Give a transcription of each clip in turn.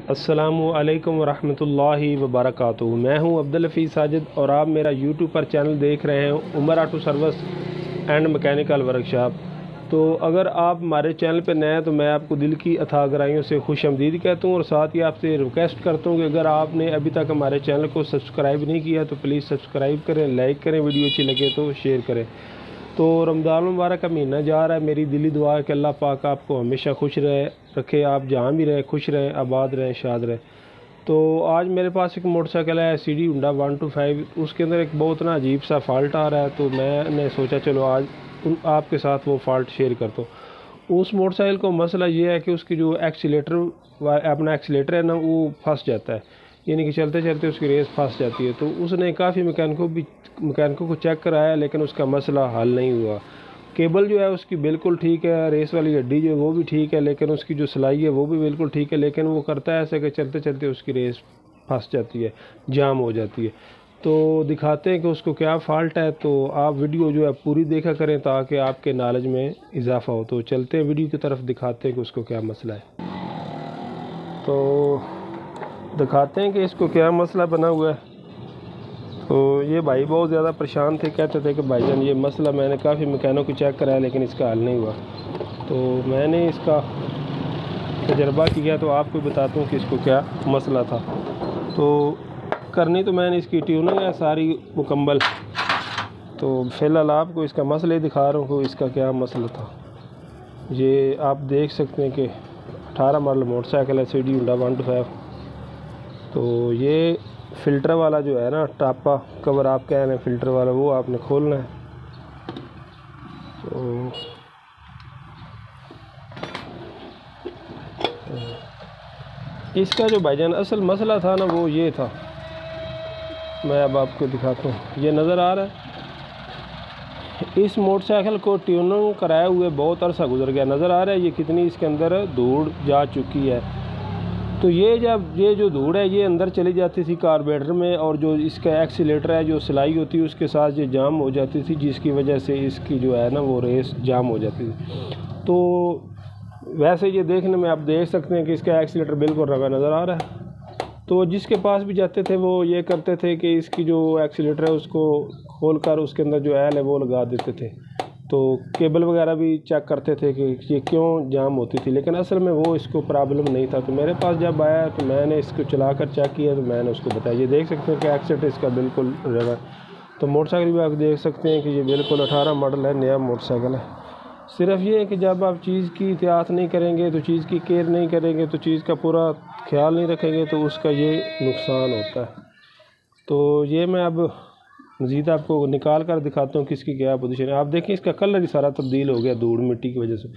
अस्सलामु अलैकुम वरहमतुल्लाहि वबरकातुहू। मैं हूं अब्दुल हफीज़ साजिद और आप मेरा यूट्यूब पर चैनल देख रहे हैं Umar auto service and mechanical workshop. तो अगर आप हमारे चैनल पर नए हैं तो मैं आपको दिल की अथाह गहराइयों से खुश आमदीद कहता हूं और साथ ही आपसे रिक्वेस्ट करता हूं कि अगर आपने अभी तक हमारे चैनल को सब्सक्राइब नहीं किया तो प्लीज़ सब्सक्राइब करें, लाइक करें, वीडियो अच्छी लगे तो शेयर करें। तो रमज़ान मुबारक का महीना जा रहा है। मेरी दिली दुआ है कि अल्लाह पाक आपको हमेशा खुश रखे, आप जहाँ भी रहें खुश रहें, आबाद रहें, शाद रहें। तो आज मेरे पास एक मोटरसाइकिल है सीडी हुंडा 125, उसके अंदर एक बहुत ना अजीब सा फॉल्ट आ रहा है। तो मैंने सोचा चलो आज आपके साथ वो फॉल्ट शेयर करता हूँ। उस मोटरसाइकिल को मसला ये है कि उसकी जो अपना एक्सीलेटर है ना वो फंस जाता है, यानी कि चलते चलते उसकी रेस फंस जाती है। तो उसने काफ़ी मैकेनिकों को चेक कराया लेकिन उसका मसला हल नहीं हुआ। केबल जो है उसकी बिल्कुल ठीक है, रेस वाली हड्डी जो है वो भी ठीक है, लेकिन उसकी जो सिलाई है वो भी बिल्कुल ठीक है, लेकिन वो करता है ऐसा कि चलते चलते उसकी रेस फंस जाती है, जाम हो जाती है। तो दिखाते हैं कि उसको क्या फ़ॉल्ट है। तो आप वीडियो जो है पूरी देखा करें ताकि आपके नॉलेज में इजाफ़ा हो। तो चलते हैं वीडियो की तरफ, दिखाते हैं कि उसको क्या मसला है। तो दिखाते हैं कि इसको क्या मसला बना हुआ है। तो ये भाई बहुत ज़्यादा परेशान थे, कहते थे कि भाईजान ये मसला मैंने काफ़ी मैकेनिक को चेक कराया लेकिन इसका हल नहीं हुआ। तो मैंने इसका तजर्बा किया तो आपको बताता हूँ कि इसको क्या मसला था। तो करनी तो मैंने इसकी ट्यूनिंग है सारी मुकम्मल। तो फ़िलहाल आपको इसका मसला ही दिखा रहा हूँ कि इसका क्या मसला था। ये आप देख सकते हैं कि 18 मॉडल मोटरसाइकिल है सीडी हुंडा 125। तो ये फ़िल्टर वाला जो है ना टापा कवर आप कह रहे हैं फ़िल्टर वाला, वो आपने खोलना है। तो इसका जो भाईजान असल मसला था ना वो ये था, मैं अब आपको दिखाता हूँ। ये नज़र आ रहा है, इस मोटरसाइकिल को ट्यूनिंग कराए हुए बहुत अरसा गुजर गया। नज़र आ रहा है ये कितनी इसके अंदर धूड़ जा चुकी है। तो ये जो धूड़ है ये अंदर चली जाती थी कार्बोरेटर में, और जो इसका एक्सीलेटर है जो सिलाई होती है उसके साथ ये जाम हो जाती थी, जिसकी वजह से इसकी जो है ना वो रेस जाम हो जाती थी। तो वैसे ये देखने में आप देख सकते हैं कि इसका एक्सीलेटर बिल्कुल रगा नज़र आ रहा है। तो जिसके पास भी जाते थे वो ये करते थे कि इसकी जो एक्सीलेटर है उसको खोलकर उसके अंदर जो एल है वो लगा देते थे। तो केबल वगैरह भी चेक करते थे कि ये क्यों जाम होती थी, लेकिन असल में वो इसको प्रॉब्लम नहीं था। तो मेरे पास जब आया तो मैंने इसको चलाकर चेक किया तो मैंने उसको बताया। ये देख सकते हैं कि एक्सीलेटर इसका बिल्कुल रगा। तो मोटरसाइकिल भी आप देख सकते हैं कि ये बिल्कुल 18 मॉडल है, नया मोटरसाइकिल है। सिर्फ ये है कि जब आप चीज़ की एहतियात नहीं करेंगे, तो चीज़ की केयर नहीं करेंगे, तो चीज़ का पूरा ख्याल नहीं रखेंगे तो उसका ये नुकसान होता है। तो ये मैं अब मज़ीद आपको निकाल कर दिखाता हूँ कि इसकी क्या पोजीशन है। आप देखें इसका कलर ही सारा तब्दील हो गया धूड़ मिट्टी की वजह से।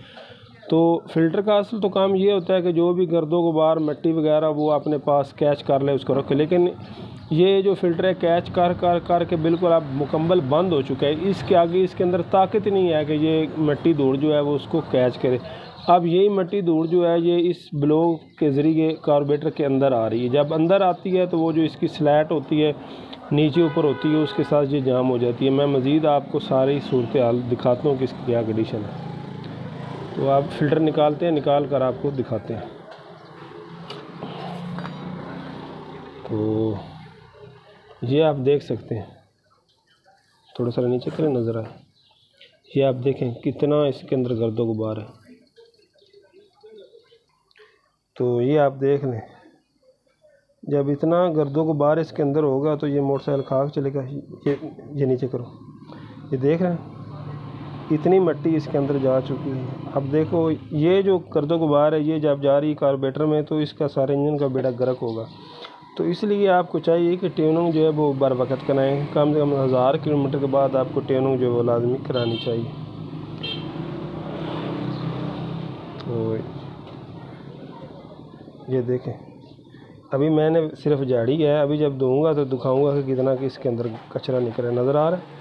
तो फ़िल्टर का असल तो काम ये होता है कि जो भी गर्दो गुबार मिट्टी वगैरह वो अपने पास कैच कर ले, उसको रखे। लेकिन ये जो फ़िल्टर है कैच कर के बिल्कुल अब मुकम्मल बंद हो चुका है। इसके आगे इसके अंदर ताकत नहीं है कि ये मिट्टी धूड़ जो है वो उसको कैच करे। अब यही मिट्टी धूड़ जो है ये इस ब्लॉक के ज़रिए कार्बोरेटर के अंदर आ रही है। जब अंदर आती है तो वो जो इसकी स्लैट होती है नीचे ऊपर होती है, उसके साथ ये जाम हो जाती है। मैं मज़ीद आपको सारी सूरत हाल दिखाता हूँ कि इसकी क्या कंडीशन है। तो आप फ़िल्टर निकालते हैं, निकाल कर आपको दिखाते हैं। तो ये आप देख सकते हैं, थोड़ा सा नीचे करें नज़र आए। ये आप देखें कितना इसके अंदर गर्दो गुबार है। तो ये आप देख लें, जब इतना गर्दो गुबार इसके अंदर होगा तो ये मोटरसाइकिल खाक चलेगा। ये नीचे करो, ये देख रहे हैं इतनी मिट्टी इसके अंदर जा चुकी है। अब देखो ये जो गर्दो गुबार है ये जब जा रही है कार्बोरेटर में तो इसका सारे इंजन का बेड़ा गर्क होगा। तो इसलिए आपको चाहिए कि ट्यूनिंग जो है वो बर वक्त कराएँ। कम से कम 1000 किलोमीटर के बाद आपको ट्यूनिंग जो है वो लाजमी करानी चाहिए। तो ये देखें अभी मैंने सिर्फ झाड़ी है, अभी जब दूंगा तो दिखाऊंगा कि कितना कि इसके अंदर कचरा निकल रहा है। नज़र आ रहा है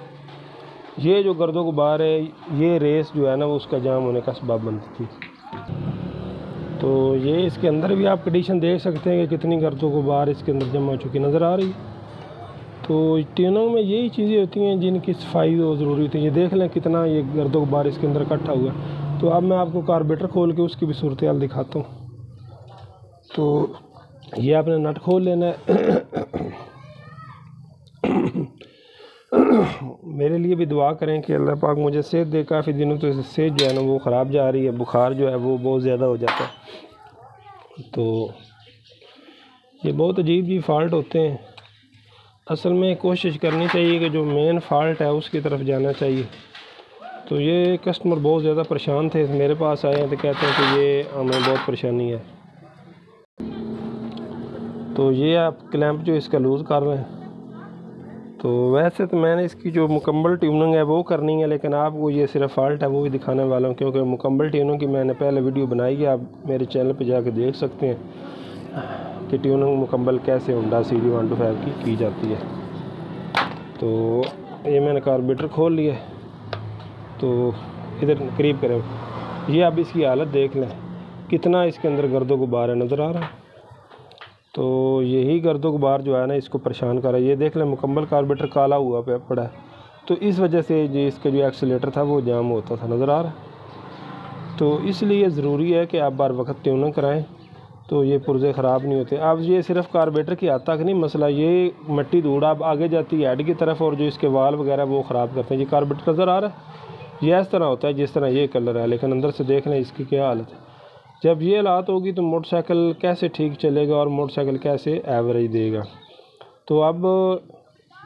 ये जो गर्दो गुबार है ये रेस जो है ना वो उसका जाम होने का सबब बनती थी। तो ये इसके अंदर भी आप कंडीशन देख सकते हैं कि कितनी गर्दो गुबार इसके अंदर जमा हो चुकी नज़र आ रही है। तो ट्यूनिंग में यही चीज़ें होती हैं जिनकी सफाई ज़रूरी होती है। ये देख लें कितना ये गर्दो गुबार इसके अंदर इकट्ठा हुआ है। तो अब मैं आपको कार्बोरेटर खोल के उसकी भी सूरत हाल दिखाता हूँ। तो ये आपने नट खोल लेना है। मेरे लिए भी दुआ करें कि अल्लाह पाक मुझे सेहत दे। काफ़ी दिनों तो सेहत जो है ना वो ख़राब जा रही है, बुखार जो है वो बहुत ज़्यादा हो जाता है। तो ये बहुत अजीब जी फ़ाल्ट होते हैं। असल में कोशिश करनी चाहिए कि जो मेन फ़ाल्ट है उसकी तरफ जाना चाहिए। तो ये कस्टमर बहुत ज़्यादा परेशान थे, मेरे पास आए हैं तो कहते हैं कि ये हमें बहुत परेशानी है। तो ये आप क्लैंप जो इसका लूज़ कर रहे हैं। तो वैसे तो मैंने इसकी जो मुकम्मल ट्यूनिंग है वो करनी है, लेकिन आपको ये सिर्फ फ़ाल्ट है वो ही दिखाने वाला हूँ, क्योंकि मुकम्मल ट्यूनिंग की मैंने पहले वीडियो बनाई है, आप मेरे चैनल पे जाकर देख सकते हैं कि ट्यूनिंग मुकम्मल कैसे होंडा CD125 की जाती है। तो ये मैंने कार्बोरेटर खोल लिया, तो इधर करीब करें। ये अब इसकी हालत देख लें, कितना इसके अंदर गर्दो गुबार है, नज़र आ रहा है। तो यही गर्दो गुबार जो है ना इसको परेशान कर रहा है। ये देख लें मुकम्मल कार्बोरेटर काला हुआ पड़ा है, तो इस वजह से जो इसका जो एक्सीलेटर था वो जाम होता था, नज़र आ रहा है। तो इसलिए ज़रूरी है कि आप बार वक्त ट्यूनिंग कराएं, तो ये पुर्जे ख़राब नहीं होते। अब ये सिर्फ कार्बोरेटर की हद तक नहीं मसला, ये मिट्टी धूड़ अब आगे जाती है हेड की तरफ, और जो इसके वाल वगैरह वो ख़राब करते हैं। ये कार्बोरेटर नज़र आ रहा है, ये इस तरह होता है जिस तरह ये कलर है, लेकिन अंदर से देख लें इसकी क्या हालत है। जब ये हालात होगी तो मोटरसाइकिल कैसे ठीक चलेगा और मोटरसाइकिल कैसे एवरेज देगा। तो अब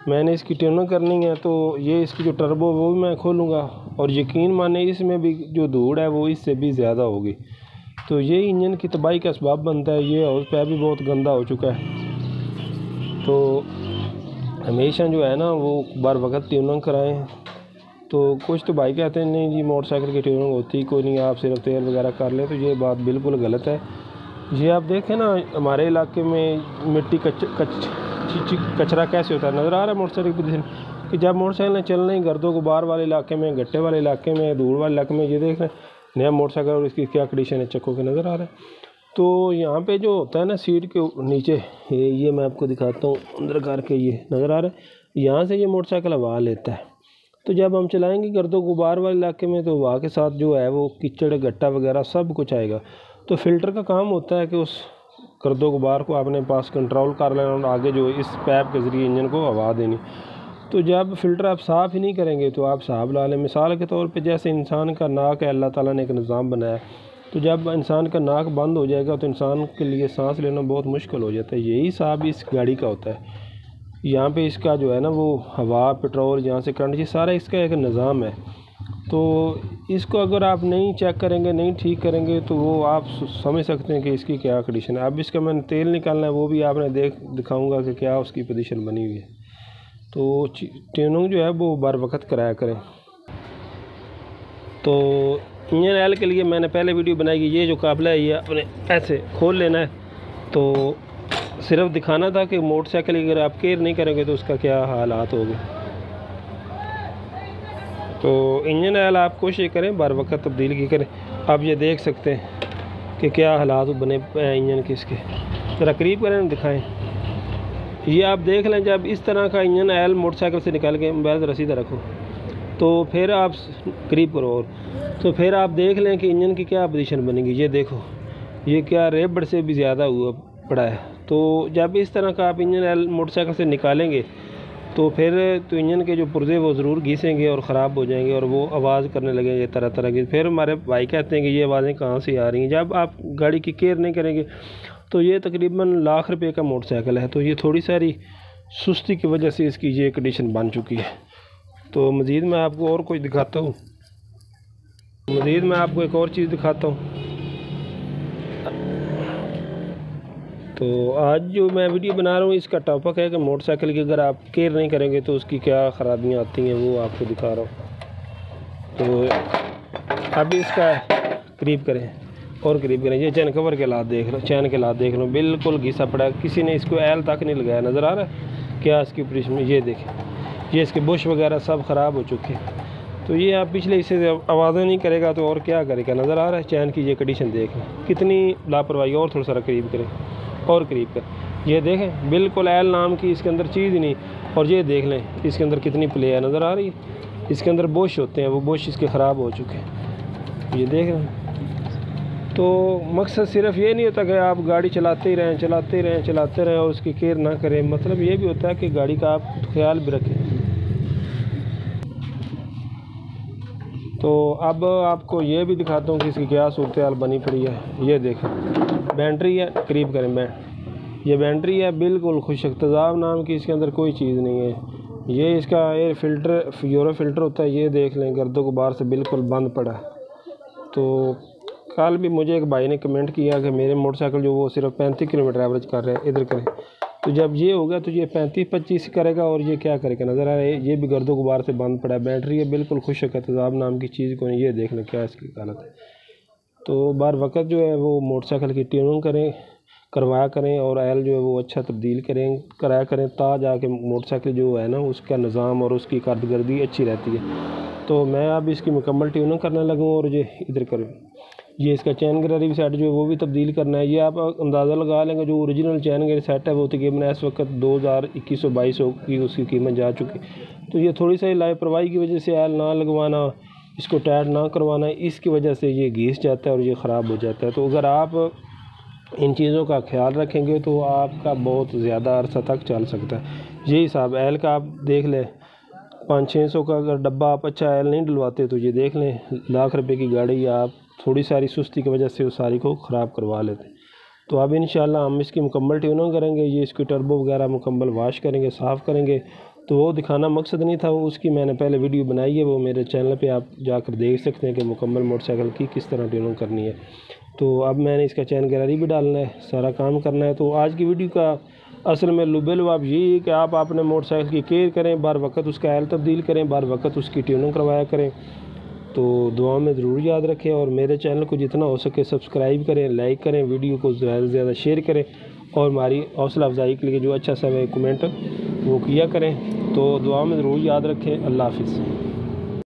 मैंने इसकी ट्यूनिंग करनी है, तो ये इसकी जो टर्बो वो भी मैं खोलूँगा, और यकीन माने इसमें भी जो धूड़ है वो इससे भी ज़्यादा होगी। तो ये इंजन की तबाही का असबाब बनता है। ये हाउस पैप भी बहुत गंदा हो चुका है। तो हमेशा जो है ना वो बार वक्त ट्यूनिंग कराएँ। तो कुछ तो भाई कहते हैं नहीं जी मोटरसाइकिल की ट्यूनिंग होती कोई नहीं, आप सिर्फ तेल वगैरह कर ले, तो ये बात बिल्कुल गलत है। ये आप देखें ना हमारे इलाके में मिट्टी कचरा कैसे होता है, नज़र आ रहा है मोटरसाइकिल की पोजीशन कि जब मोटरसाइकिल चलना ही गर्दो गुबार वाले इलाके में, गट्टे वाले इलाके में, धूल वाले इलाके में, ये देख रहे हैं नया मोटरसाइकिल और इसकी क्या कंडीशन है चक्कों के, नज़र आ रहा है। तो यहाँ पे जो होता है ना सीट के नीचे, ये मैं आपको दिखाता हूँ अंदर करके, ये नज़र आ रहा है, यहाँ से ये मोटरसाइकिल हवा लेता है। तो जब हम चलाएंगे गर्दो गुबार वाले इलाके में तो हवा के साथ जो है वो कीचड़ गट्टा वगैरह सब कुछ आएगा। तो फ़िल्टर का काम होता है कि उस गर्दो गुबार को अपने पास कंट्रोल कर लेना और आगे जो इस पैप के ज़रिए इंजन को हवा देनी। तो जब फ़िल्टर आप साफ़ ही नहीं करेंगे तो आप साहब ला लें। मिसाल के तौर पे जैसे इंसान का नाक है, अल्लाह ताला ने एक निज़ाम बनाया, तो जब इंसान का नाक बंद हो जाएगा तो इंसान के लिए सांस लेना बहुत मुश्किल हो जाता है। यही हिसाब इस गाड़ी का होता है। यहाँ पे इसका जो है ना वो हवा, पेट्रोल, यहाँ से करंट, ये सारा इसका एक निज़ाम है। तो इसको अगर आप नहीं चेक करेंगे, नहीं ठीक करेंगे, तो वो आप समझ सकते हैं कि इसकी क्या कंडीशन है। अब इसका मैंने तेल निकालना है, वो भी आपने दिखाऊंगा कि क्या उसकी पोजीशन बनी हुई है। तो ट्यूनिंग जो है वो बार वक्त कराया करें। तो इंजन ऑयल के लिए मैंने पहले वीडियो बनाई कि ये जो काबला है ये अपने ऐसे खोल लेना है। तो सिर्फ दिखाना था कि मोटरसाइकिल अगर आप केयर नहीं करेंगे तो उसका क्या हालात होंगे। तो इंजन ऑयल आप कोशिश करें बार वक्त तब्दील की करें। आप ये देख सकते हैं कि क्या हालात बने इंजन के, इसके ज़रा करीब करें दिखाएं। ये आप देख लें, जब इस तरह का इंजन ऑयल मोटरसाइकिल से निकाल के मोबाइल ज़रा सीधा रखो, तो फिर आप करीब करो और तो फिर आप देख लें कि इंजन की क्या पोजीशन बनेगी। ये देखो, ये क्या रेबड़ से भी ज़्यादा हुआ पड़ा है। तो जब इस तरह का आप इंजन ऑयल मोटरसाइकिल से निकालेंगे तो फिर तो इंजन के जो पुर्जे वो ज़रूर घिसेंगे और ख़राब हो जाएंगे और वो आवाज़ करने लगेंगे तरह तरह की। फिर हमारे भाई कहते हैं कि ये आवाज़ें कहाँ से आ रही हैं। जब आप गाड़ी की केयर नहीं करेंगे तो ये तकरीबन लाख रुपए का मोटरसाइकिल है, तो ये थोड़ी सारी सुस्ती की वजह से इसकी ये कंडीशन बन चुकी है। तो मज़ीद मैं आपको और कुछ दिखाता हूँ, मज़ीद मैं आपको एक और चीज़ दिखाता हूँ। तो आज जो मैं वीडियो बना रहा हूँ इसका टॉपिक है कि मोटरसाइकिल की अगर आप केयर नहीं करेंगे तो उसकी क्या ख़राबियाँ आती हैं, वो आपको दिखा रहा हूँ। तो अब इसका करीब करें और करीब करें। ये चैन कवर के हालात देख लो, चैन के हालात देख लो, बिल्कुल घिसा पड़ा है, किसी ने इसको एल तक नहीं लगाया। नज़र आ रहा है क्या इसकी पोजीशन में, ये देखें, ये इसके बुश वगैरह सब ख़राब हो चुके हैं। तो ये आप पिछले हिस्से से आवाज़ें नहीं करेगा तो और क्या करेगा। नज़र आ रहा है चैन की ये कंडीशन देखें, कितनी लापरवाही। और थोड़ा सा करीब करें और करीब कर, ये देखें बिल्कुल एल नाम की इसके अंदर चीज़ ही नहीं। और ये देख लें इसके अंदर कितनी प्ले है, नज़र आ रही है। इसके अंदर बुश होते हैं, वो बुश इसके ख़राब हो चुके हैं, ये देख रहे हैं। तो मकसद सिर्फ ये नहीं होता कि आप गाड़ी चलाते रहें और उसकी केयर ना करें। मतलब ये भी होता है कि गाड़ी का आप ख्याल भी रखें। तो अब आपको ये भी दिखाता हूँ कि इसकी क्या सूरत हाल बनी पड़ी है। ये देखें, बैटरी है, करीब करें ये बैटरी है, बिल्कुल खुशक, तेज़ाब नाम की इसके अंदर कोई चीज़ नहीं है। ये इसका एयर फिल्टर, यूरो फिल्टर होता है, ये देख लें, गर्दों गुबार से बिल्कुल बंद पड़ा है। तो कल भी मुझे एक भाई ने कमेंट किया कि मेरे मोटरसाइकिल जो वो सिर्फ 35 किलोमीटर एवरेज कर रहे हैं, इधर करें। तो जब ये होगा तो ये 35-25 करेगा और ये क्या करेगा, नज़र आ रहा है, ये भी गर्दों गुबार से बंद पड़ा है। बैटरी है बिल्कुल खुशक है, तेज़ाब नाम की चीज़ को नहीं। ये देख लें क्या इसकी हालत है। तो बार वक्त जो है वो मोटरसाइकिल की ट्यूनिंग करवाया करें और ऑयल जो है वो अच्छा तब्दील कराया करें, ता जाके मोटरसाइकिल जो है ना उसका निज़ाम और उसकी कारकर्दगी अच्छी रहती है। तो मैं अब इसकी मुकम्मल ट्यूनिंग करने लगूँ और ये इधर करूँ। ये इसका चैन गियर सेट जो है वो भी तब्दील करना है। ये आप अंदाज़ा लगा लेंगे, जो ओरिजिनल चैन गियर सेट है वो तकरीबन इस वक्त 2100-2200 की उसकी कीमत जा चुकी। तो ये थोड़ी सी लापरवाही की वजह से ऑयल ना लगवाना, इसको टाइट ना करवाना, इसकी वजह से ये घिस जाता है और ये ख़राब हो जाता है। तो अगर आप इन चीज़ों का ख्याल रखेंगे तो आपका बहुत ज़्यादा अरसा तक चल सकता है। यही हिसाब ऑयल का आप देख लें, 500-600 का अगर डब्बा आप अच्छा ऑयल नहीं डलवाते तो ये देख लें, लाख रुपए की गाड़ी आप थोड़ी सारी सुस्ती की वजह से उस सारी को ख़राब करवा लेते। तो अब इंशाल्लाह हम इसकी मुकम्मल ट्यूनिंग करेंगे, ये इसकी टर्बो वगैरह मुकम्मल वाश करेंगे, साफ़ करेंगे। तो वो दिखाना मकसद नहीं था, उसकी मैंने पहले वीडियो बनाई है, वो मेरे चैनल पे आप जाकर देख सकते हैं कि मुकम्मल मोटरसाइकिल की किस तरह ट्यूनिंग करनी है। तो अब मैंने इसका चैन गैलरी भी डालना है, सारा काम करना है। तो आज की वीडियो का असल में लुबेलुआब यही है कि आप अपने मोटरसाइकिल की केयर करें, बार वक्त उसका ऑयल तब्दील करें, बार वक्त उसकी ट्यूनिंग करवाया करें। तो दुआ में ज़रूर याद रखें और मेरे चैनल को जितना हो सके सब्सक्राइब करें, लाइक करें, वीडियो को ज़्यादा से ज़्यादा शेयर करें और हमारी हौसला अफजाई के लिए जो अच्छा सा कमेंट वो किया करें। तो दुआ में ज़रूर याद रखें। अल्लाह हाफ़िज़।